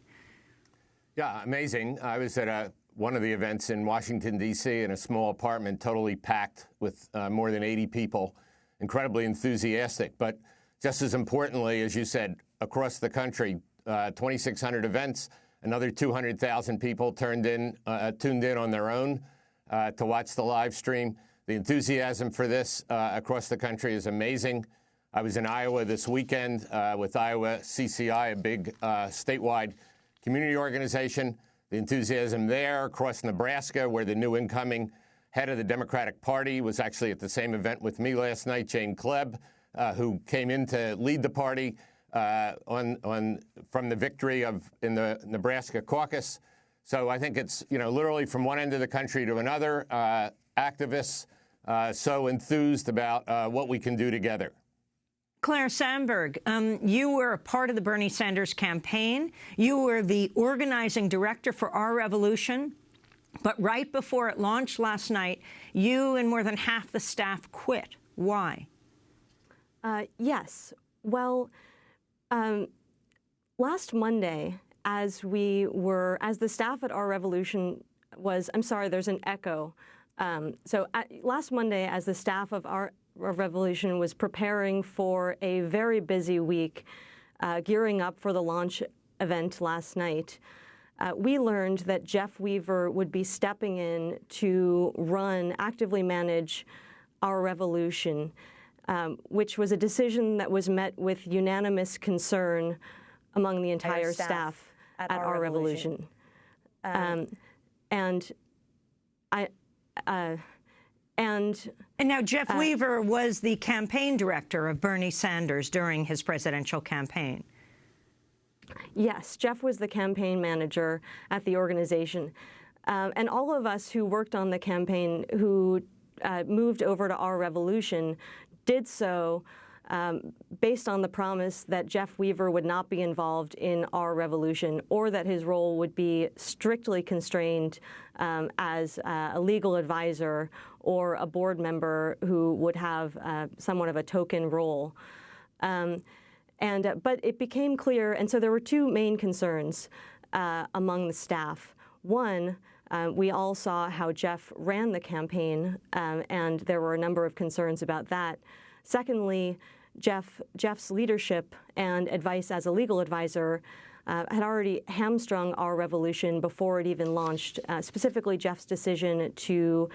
Yeah, amazing. I was at one of the events in Washington, D.C. in a small apartment, totally packed with more than 80 people. Incredibly enthusiastic, but just as importantly, as you said, across the country, 2,600 events, another 200,000 people tuned in on their own to watch the live stream. The enthusiasm for this across the country is amazing. I was in Iowa this weekend with Iowa CCI, a big statewide community organization. The enthusiasm there across Nebraska, where the new incoming head of the Democratic Party was actually at the same event with me last night, Jane Klebb, who came in to lead the party from the victory in the Nebraska caucus. So I think it's, literally from one end of the country to another, activists so enthused about what we can do together. Claire Sandberg, you were a part of the Bernie Sanders campaign. You were the organizing director for Our Revolution. But right before it launched last night, you and more than half the staff quit. Why? Yes. Well, last Monday, as the staff at Our Revolution was, I'm sorry, there's an echo. Last Monday, as the staff of Our Revolution was preparing for a very busy week, gearing up for the launch event last night, we learned that Jeff Weaver would be stepping in to actively manage Our Revolution, which was a decision that was met with unanimous concern among the entire staff at Our Revolution. And now Jeff Weaver was the campaign director of Bernie Sanders during his presidential campaign. Yes, Jeff was the campaign manager at the organization. And all of us who worked on the campaign who moved over to Our Revolution did so based on the promise that Jeff Weaver would not be involved in Our Revolution, or that his role would be strictly constrained as a legal advisor or a board member who would have somewhat of a token role. But it became clear, and so there were two main concerns among the staff. One, we all saw how Jeff ran the campaign, and there were a number of concerns about that. Secondly, Jeff's leadership and advice as a legal advisor had already hamstrung Our Revolution before it even launched, specifically Jeff's decision to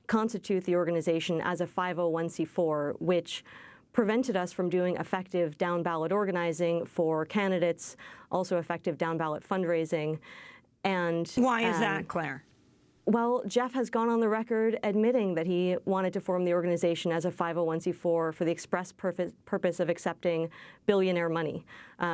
constitute the organization as a 501c4, which prevented us from doing effective down-ballot organizing for candidates, also effective down-ballot fundraising. And why is that, Claire? Well, Jeff has gone on the record admitting that he wanted to form the organization as a 501c4 for the express purpose of accepting billionaire money,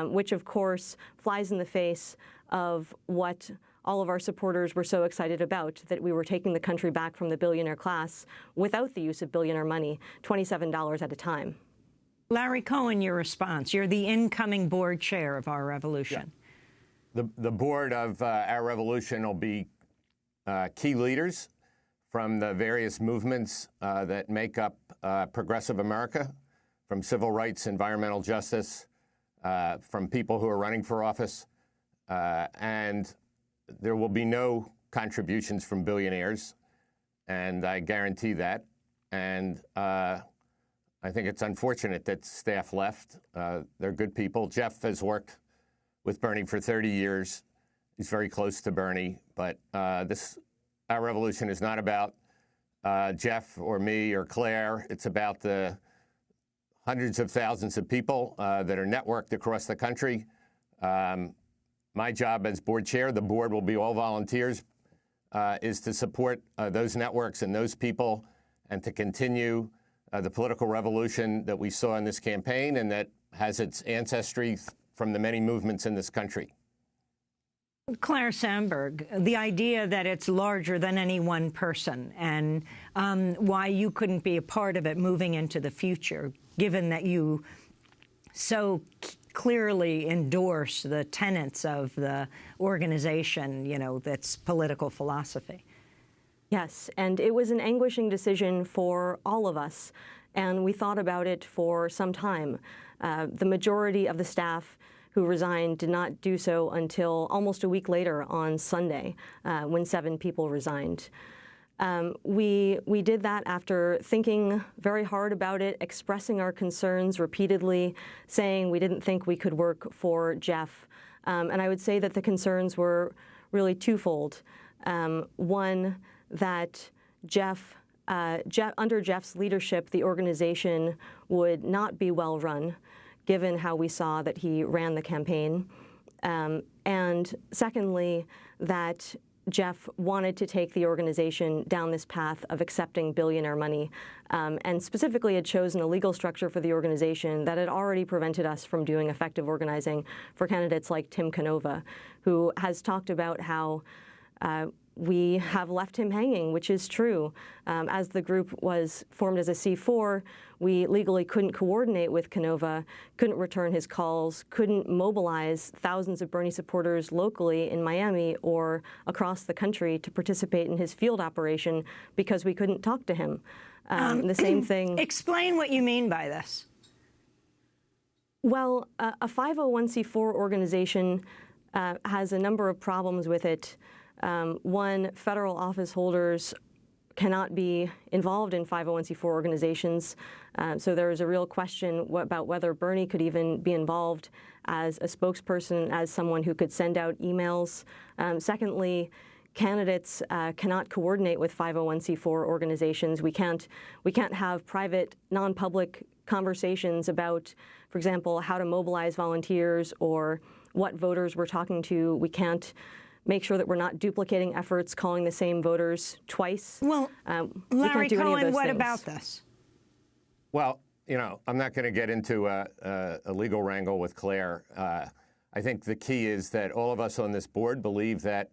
which, of course, flies in the face of what all of our supporters were so excited about, that we were taking the country back from the billionaire class without the use of billionaire money, $27 at a time. Larry Cohen, your response. You're the incoming board chair of Our Revolution. Yeah. The board of Our Revolution will be key leaders from the various movements that make up progressive America, from civil rights, environmental justice, from people who are running for office. And there will be no contributions from billionaires, and I guarantee that. And I think it's unfortunate that staff left. They're good people. Jeff has worked with Bernie for 30 years. He's very close to Bernie. But Our Revolution is not about Jeff or me or Claire. It's about the hundreds of thousands of people that are networked across the country. My job as board chair, the board will be all volunteers, is to support those networks and those people and to continue the political revolution that we saw in this campaign and that has its ancestry from the many movements in this country. Claire Sandberg, the idea that it's larger than any one person and why you couldn't be a part of it moving into the future, given that you so clearly endorse the tenets of the organization, you know, that's political philosophy. Yes, and it was an anguishing decision for all of us, and we thought about it for some time. The majority of the staff who resigned did not do so until almost a week later on Sunday, when 7 people resigned. We did that after thinking very hard about it, expressing our concerns repeatedly, saying we didn't think we could work for Jeff. And I would say that the concerns were really twofold. One, that under Jeff's leadership, the organization would not be well run, given how we saw that he ran the campaign. And secondly, that Jeff wanted to take the organization down this path of accepting billionaire money, and specifically had chosen a legal structure for the organization that had already prevented us from doing effective organizing for candidates like Tim Canova, who has talked about how we have left him hanging, which is true. As the group was formed as a C4, we legally couldn't coordinate with Canova, couldn't return his calls, couldn't mobilize thousands of Bernie supporters locally in Miami or across the country to participate in his field operation because we couldn't talk to him. The same thing. Explain what you mean by this. Well, a 501c4 organization has a number of problems with it. One, federal office holders cannot be involved in 501c4 organizations. So there is a real question about whether Bernie could even be involved as a spokesperson, as someone who could send out emails. Secondly, candidates cannot coordinate with 501c4 organizations. We can't have private, non-public conversations about, for example, how to mobilize volunteers or what voters we're talking to. We can't make sure that we're not duplicating efforts, calling the same voters twice. Well, Larry Cohen, what about this? Well, you know, I'm not going to get into a legal wrangle with Claire. I think the key is that all of us on this board believe that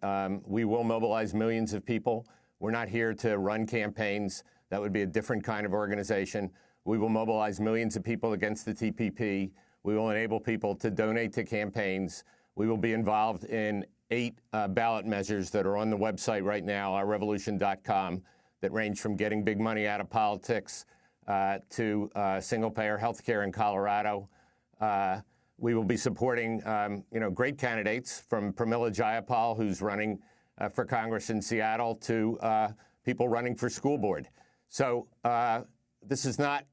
we will mobilize millions of people. We're not here to run campaigns. That would be a different kind of organization. We will mobilize millions of people against the TPP. We will enable people to donate to campaigns. We will be involved in 8 ballot measures that are on the website right now, ourrevolution.com, that range from getting big money out of politics to single-payer health care in Colorado. We will be supporting, great candidates from Pramila Jayapal, who's running for Congress in Seattle, to people running for school board. So this is not,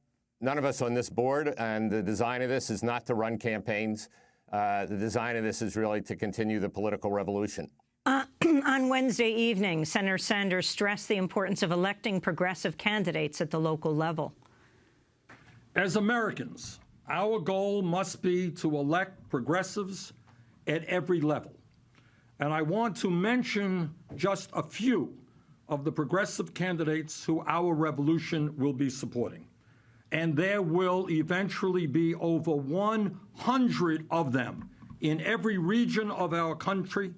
none of us on this board, and the design of this is not to run campaigns. The design of this is really to continue the political revolution. On Wednesday evening, Senator Sanders stressed the importance of electing progressive candidates at the local level. As Americans, our goal must be to elect progressives at every level. And I want to mention just a few of the progressive candidates who our revolution will be supporting. And there will eventually be over 100 of them in every region of our country,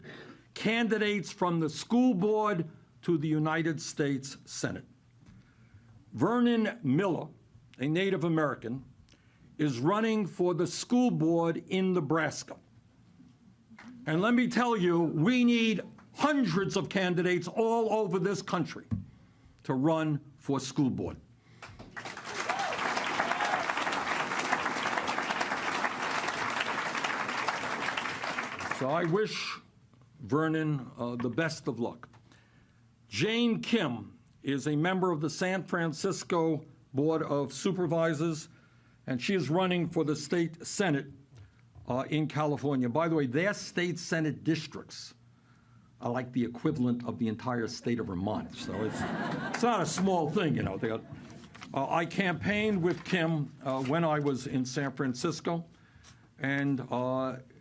candidates from the school board to the United States Senate. Vernon Miller, a Native American, is running for the school board in Nebraska. And let me tell you, we need hundreds of candidates all over this country to run for school board. So I wish Vernon the best of luck. Jane Kim is a member of the San Francisco Board of Supervisors, and she is running for the state Senate in California. By the way, their state Senate districts are like the equivalent of the entire state of Vermont. So it's not a small thing, you know. I campaigned with Kim when I was in San Francisco, and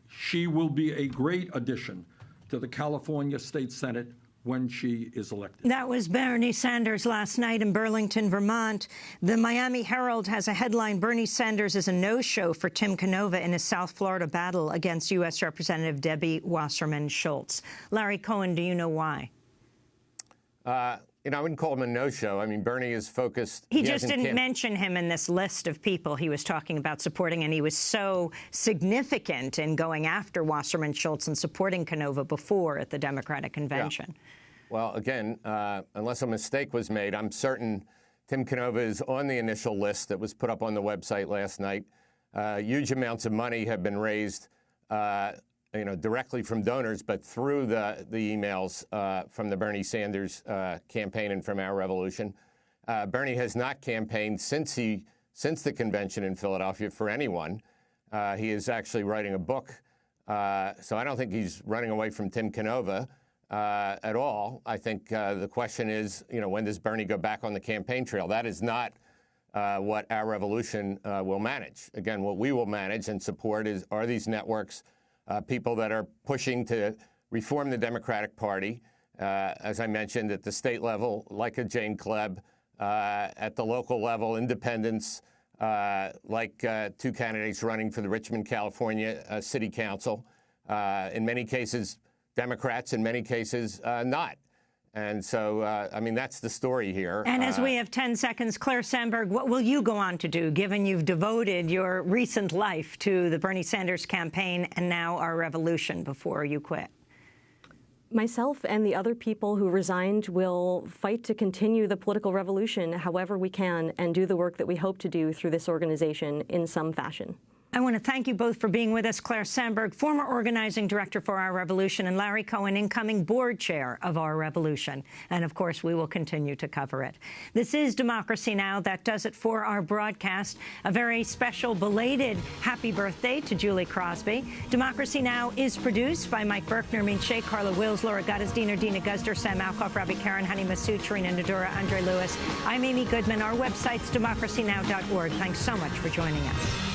she will be a great addition to the California State Senate when she is elected. That was Bernie Sanders last night in Burlington, Vermont. The Miami Herald has a headline: Bernie Sanders is a no-show for Tim Canova in his South Florida battle against U.S. Representative Debbie Wasserman Schultz. Larry Cohen, do you know why? I wouldn't call him a no-show. I mean, Bernie is focused. He just didn't mention him in this list of people he was talking about supporting, and he was so significant in going after Wasserman Schultz and supporting Canova before at the Democratic convention. Yeah. Well, again, unless a mistake was made, I'm certain Tim Canova is on the initial list that was put up on the website last night. Huge amounts of money have been raised directly from donors, but through the emails from the Bernie Sanders campaign and from Our Revolution. Bernie has not campaigned since the convention in Philadelphia for anyone. He is actually writing a book, so I don't think he's running away from Tim Canova at all. I think the question is, when does Bernie go back on the campaign trail? That is not what Our Revolution will manage. Again, what we will manage and support are these networks. People that are pushing to reform the Democratic Party, as I mentioned, at the state level, like a Jane Klebb, at the local level, independents, like 2 candidates running for the Richmond, California City Council, in many cases Democrats, in many cases not. And so, I mean, that's the story here. And as we have 10 seconds, Claire Sandberg, what will you go on to do, given you've devoted your recent life to the Bernie Sanders campaign and now our revolution before you quit? Myself and the other people who resigned will fight to continue the political revolution however we can and do the work that we hope to do through this organization in some fashion. I want to thank you both for being with us. Claire Sandberg, former organizing director for Our Revolution, and Larry Cohen, incoming board chair of Our Revolution. And, of course, we will continue to cover it. This is Democracy Now! That does it for our broadcast. A very special belated happy birthday to Julie Crosby. Democracy Now! Is produced by Mike Berkner, Min Shea, Carla Wills, Laura Gottesdiener, Dina Guzder, Sam Alcoff, Robbie Karen, Honey Masood, Tarina Nadura, Andre Lewis. I'm Amy Goodman. Our website's democracynow.org. Thanks so much for joining us.